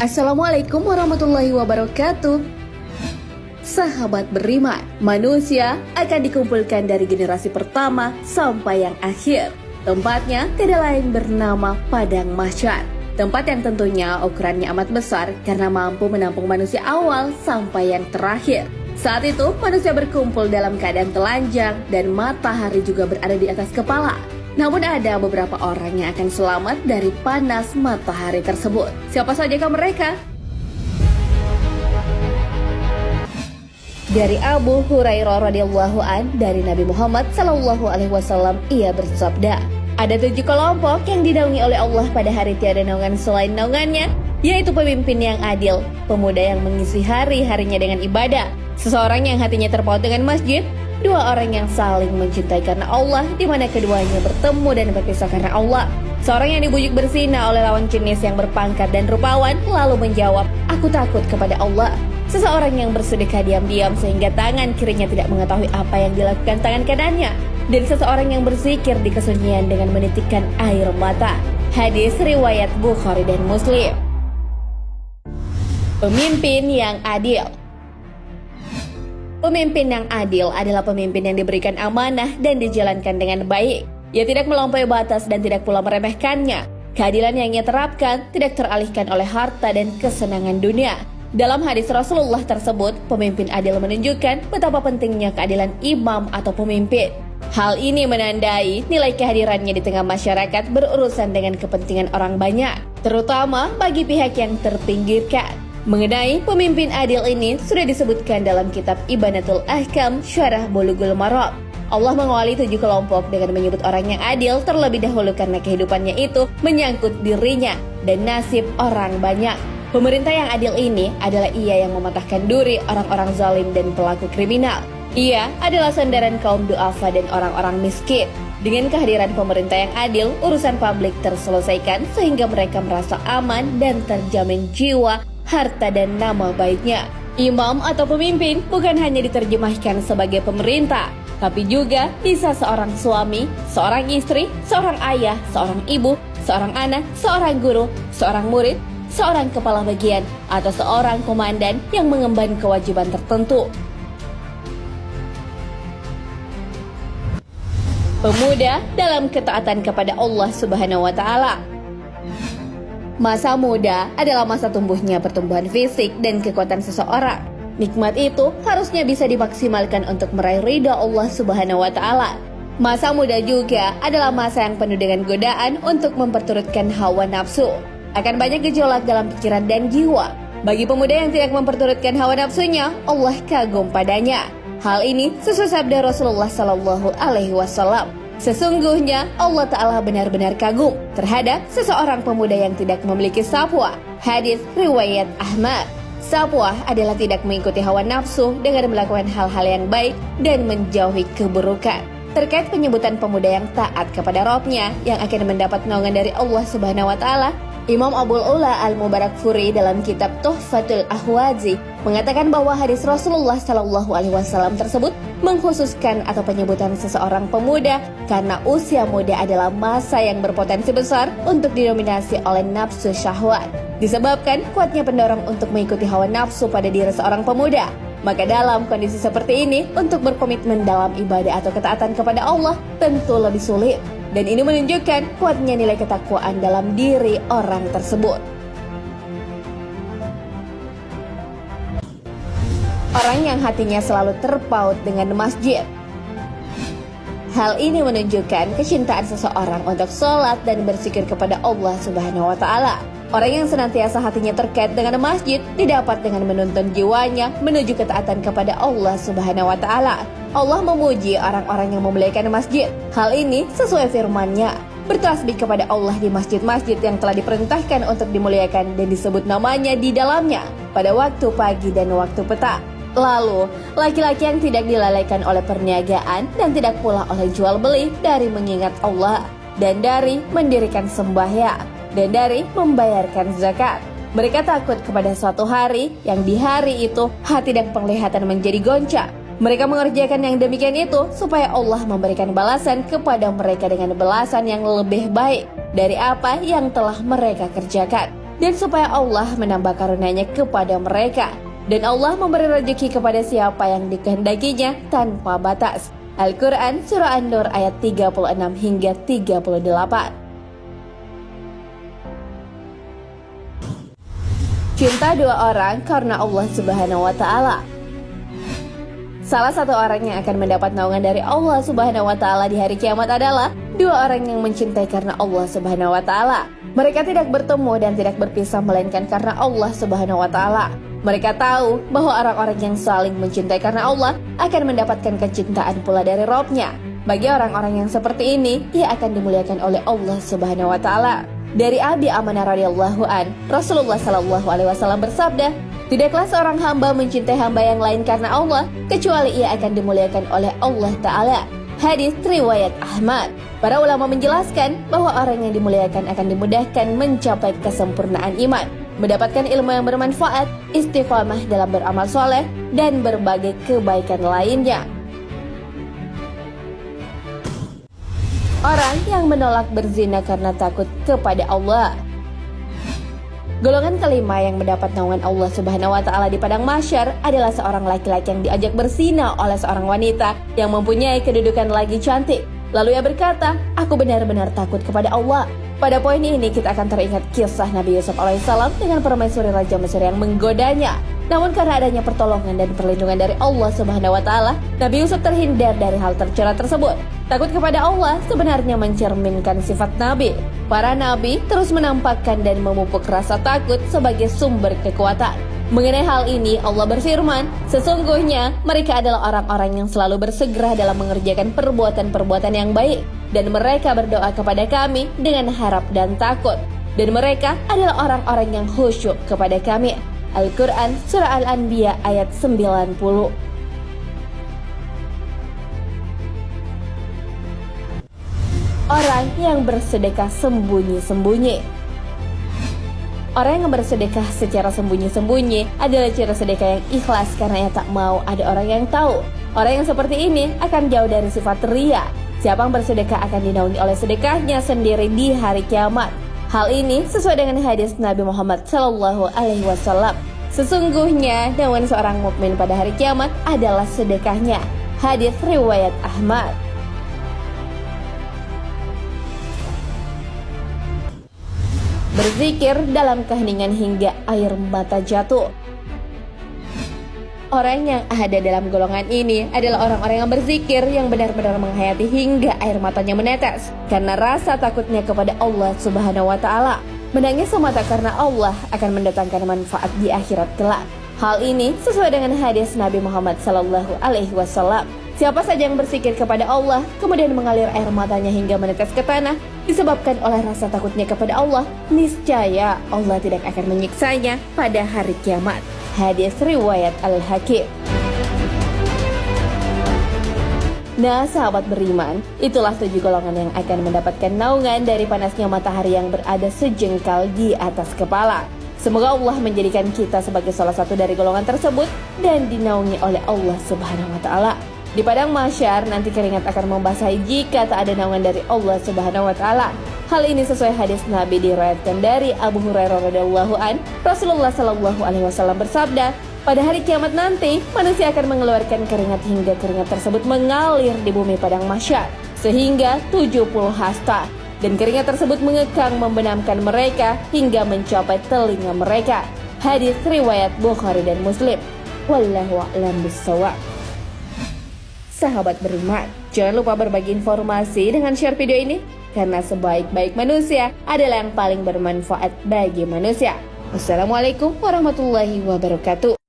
Assalamualaikum warahmatullahi wabarakatuh. Sahabat beriman, manusia akan dikumpulkan dari generasi pertama sampai yang akhir. Tempatnya tidak lain bernama Padang Mahsyar. Tempat yang tentunya ukurannya amat besar karena mampu menampung manusia awal sampai yang terakhir. Saat itu manusia berkumpul dalam keadaan telanjang dan matahari juga berada di atas kepala. Namun ada beberapa orang yang akan selamat dari panas matahari tersebut. Siapa sajakah mereka? Dari Abu Hurairah radhiyallahu an dari Nabi Muhammad sallallahu alaihi wasallam, ia bersabda, ada 7 kelompok yang dinaungi oleh Allah pada hari tiada naungan selain naungannya, yaitu pemimpin yang adil, pemuda yang mengisi hari-harinya dengan ibadah, seseorang yang hatinya terpaut dengan masjid, 2 orang yang saling mencintai karena Allah, di mana keduanya bertemu dan berpisah karena Allah. Seorang yang dibujuk berzina oleh lawan jenis yang berpangkat dan rupawan, lalu menjawab, aku takut kepada Allah. Seseorang yang bersedekah diam-diam sehingga tangan kirinya tidak mengetahui apa yang dilakukan tangan kanannya. Dan seseorang yang berzikir di kesunyian dengan menitikkan air mata. Hadis riwayat Bukhari dan Muslim. Pemimpin yang adil. Pemimpin yang adil adalah pemimpin yang diberikan amanah dan dijalankan dengan baik. Ia tidak melampaui batas dan tidak pula meremehkannya. Keadilan yang ia terapkan tidak teralihkan oleh harta dan kesenangan dunia. Dalam hadis Rasulullah tersebut, pemimpin adil menunjukkan betapa pentingnya keadilan imam atau pemimpin. Hal ini menandai nilai kehadirannya di tengah masyarakat berurusan dengan kepentingan orang banyak, terutama bagi pihak yang terpinggirkan. Mengenai pemimpin adil ini sudah disebutkan dalam kitab Ibanatul Ahkam Syarah Bulughul Maram. Allah mengawali 7 kelompok dengan menyebut orang yang adil terlebih dahulu karena kehidupannya itu menyangkut dirinya dan nasib orang banyak. Pemerintah yang adil ini adalah ia yang mematahkan duri orang-orang zalim dan pelaku kriminal. Ia adalah sandaran kaum du'afa dan orang-orang miskin. Dengan kehadiran pemerintah yang adil, urusan publik terselesaikan sehingga mereka merasa aman dan terjamin jiwa, harta dan nama baiknya. Imam atau pemimpin bukan hanya diterjemahkan sebagai pemerintah, tapi juga bisa seorang suami, seorang istri, seorang ayah, seorang ibu, seorang anak, seorang guru, seorang murid, seorang kepala bagian, atau seorang komandan yang mengemban kewajiban tertentu. Pemuda dalam ketaatan kepada Allah Subhanahu wa Ta'ala. Masa muda adalah masa tumbuhnya pertumbuhan fisik dan kekuatan seseorang. Nikmat itu harusnya bisa dimaksimalkan untuk meraih ridha Allah Subhanahu wa Ta'ala. Masa muda juga adalah masa yang penuh dengan godaan untuk memperturutkan hawa nafsu. Akan banyak gejolak dalam pikiran dan jiwa. Bagi pemuda yang tidak memperturutkan hawa nafsunya, Allah kagum padanya. Hal ini sesuai sabda Rasulullah sallallahu alaihi wasallam. Sesungguhnya Allah Ta'ala benar-benar kagum terhadap seseorang pemuda yang tidak memiliki sapwa. Hadis riwayat Ahmad. Sapwa adalah tidak mengikuti hawa nafsu dengan melakukan hal-hal yang baik dan menjauhi keburukan. Terkait penyebutan pemuda yang taat kepada Rabb-nya yang akan mendapat naungan dari Allah Subhanahu wa Ta'ala, Imam Abul Ula Al-Mubarakfuri dalam kitab Tuhfatul Ahwazi mengatakan bahwa hadis Rasulullah sallallahu alaihi wasallam tersebut mengkhususkan atau penyebutan seseorang pemuda karena usia muda adalah masa yang berpotensi besar untuk didominasi oleh nafsu syahwat. Disebabkan kuatnya pendorong untuk mengikuti hawa nafsu pada diri seorang pemuda. Maka dalam kondisi seperti ini, untuk berkomitmen dalam ibadah atau ketaatan kepada Allah tentu lebih sulit. Dan ini menunjukkan kuatnya nilai ketakwaan dalam diri orang tersebut. Orang yang hatinya selalu terpaut dengan masjid. Hal ini menunjukkan kecintaan seseorang untuk sholat dan berzikir kepada Allah Subhanahu wa Ta'ala. Orang yang senantiasa hatinya terkait dengan masjid didapat dengan menuntun jiwanya menuju ketaatan kepada Allah Subhanahu wa Ta'ala. Allah memuji orang-orang yang memuliakan masjid. Hal ini sesuai firman-Nya. Bertasbih kepada Allah di masjid-masjid yang telah diperintahkan untuk dimuliakan dan disebut namanya di dalamnya pada waktu pagi dan waktu petang. Lalu, laki-laki yang tidak dilalaikan oleh perniagaan dan tidak pula oleh jual beli dari mengingat Allah dan dari mendirikan sembahyang dan dari membayarkan zakat. Mereka takut kepada suatu hari yang di hari itu hati dan penglihatan menjadi goncang. Mereka mengerjakan yang demikian itu supaya Allah memberikan balasan kepada mereka dengan balasan yang lebih baik dari apa yang telah mereka kerjakan. dan supaya Allah menambah karunia-Nya kepada mereka. Dan Allah memberi rezeki kepada siapa yang dikehendakinya tanpa batas. Al-Quran Surah An-Nur ayat 36 hingga 38. Cinta dua orang karena Allah Subhanahu wa Ta'ala. Salah satu orang yang akan mendapat naungan dari Allah Subhanahu wa Ta'ala di hari kiamat adalah dua orang yang mencintai karena Allah Subhanahu wa Ta'ala. Mereka tidak bertemu dan tidak berpisah melainkan karena Allah Subhanahu wa Ta'ala. Mereka tahu bahwa orang-orang yang saling mencintai karena Allah akan mendapatkan kecintaan pula dari Rabb-Nya. Bagi orang-orang yang seperti ini, ia akan dimuliakan oleh Allah Subhanahu wa Ta'ala. Dari Abi Amanah radhiyallahu an, Rasulullah sallallahu alaihi wasallam bersabda, "Tidaklah seorang hamba mencintai hamba yang lain karena Allah, kecuali ia akan dimuliakan oleh Allah Ta'ala." Hadis riwayat Ahmad. Para ulama menjelaskan bahwa orang yang dimuliakan akan dimudahkan mencapai kesempurnaan iman, mendapatkan ilmu yang bermanfaat, istiqamah dalam beramal soleh, dan berbagai kebaikan lainnya. Orang yang menolak berzina karena takut kepada Allah. Golongan kelima yang mendapat naungan Allah Subhanahu wa Ta'ala di padang mahsyar adalah seorang laki-laki yang diajak berzina oleh seorang wanita yang mempunyai kedudukan lagi cantik. Lalu ia berkata, "Aku benar-benar takut kepada Allah." Pada poin ini kita akan teringat kisah Nabi Yusuf alaihissalam dengan permaisuri Raja Mesir yang menggodanya. Namun karena adanya pertolongan dan perlindungan dari Allah Subhanahu wa Ta'ala, Nabi Yusuf terhindar dari hal tercela tersebut. Takut kepada Allah sebenarnya mencerminkan sifat Nabi. Para Nabi terus menampakkan dan memupuk rasa takut sebagai sumber kekuatan. Mengenai hal ini Allah berfirman, "Sesungguhnya mereka adalah orang-orang yang selalu bersegera dalam mengerjakan perbuatan-perbuatan yang baik, dan mereka berdoa kepada Kami dengan harap dan takut, dan mereka adalah orang-orang yang khusyuk kepada Kami." Al-Quran Surah Al-Anbiya ayat 90. Orang yang bersedekah sembunyi-sembunyi. Orang yang bersedekah secara sembunyi-sembunyi adalah cara sedekah yang ikhlas karena ia tak mau ada orang yang tahu. Orang yang seperti ini akan jauh dari sifat ria. Siapa yang bersedekah akan dinaungi oleh sedekahnya sendiri di hari kiamat. Hal ini sesuai dengan hadis Nabi Muhammad SAW. Sesungguhnya naungan seorang mukmin pada hari kiamat adalah sedekahnya. Hadis riwayat Ahmad. Berzikir dalam keheningan hingga air mata jatuh. Orang yang ada dalam golongan ini adalah orang-orang yang berzikir yang benar-benar menghayati hingga air matanya menetes karena rasa takutnya kepada Allah Subhanahu wa Ta'ala. Menangis semata karena Allah akan mendatangkan manfaat di akhirat kelak. Hal ini sesuai dengan hadis Nabi Muhammad SAW. Siapa saja yang berzikir kepada Allah kemudian mengalir air matanya hingga menetes ke tanah disebabkan oleh rasa takutnya kepada Allah, niscaya Allah tidak akan menyiksanya pada hari kiamat. Hadis riwayat Al-Hakim. Nah, sahabat beriman, itulah 7 golongan yang akan mendapatkan naungan dari panasnya matahari yang berada sejengkal di atas kepala. Semoga Allah menjadikan kita sebagai salah satu dari golongan tersebut dan dinaungi oleh Allah Subhanahu wa Ta'ala. Di padang mahsyar nanti keringat akan membasahi jika tak ada naungan dari Allah Subhanahu wa Ta'ala. Hal ini sesuai hadis Nabi diriwayatkan dari Abu Hurairah radhiyallahu an. Rasulullah sallallahu alaihi wasallam bersabda, "Pada hari kiamat nanti, manusia akan mengeluarkan keringat hingga keringat tersebut mengalir di bumi padang mahsyar sehingga 70 hasta, dan keringat tersebut mengekang membenamkan mereka hingga mencapai telinga mereka." Hadis riwayat Bukhari dan Muslim. Wallahu a'lam bishawab. Sahabat beriman, jangan lupa berbagi informasi dengan share video ini, karena sebaik-baik manusia adalah yang paling bermanfaat bagi manusia. Wassalamualaikum warahmatullahi wabarakatuh.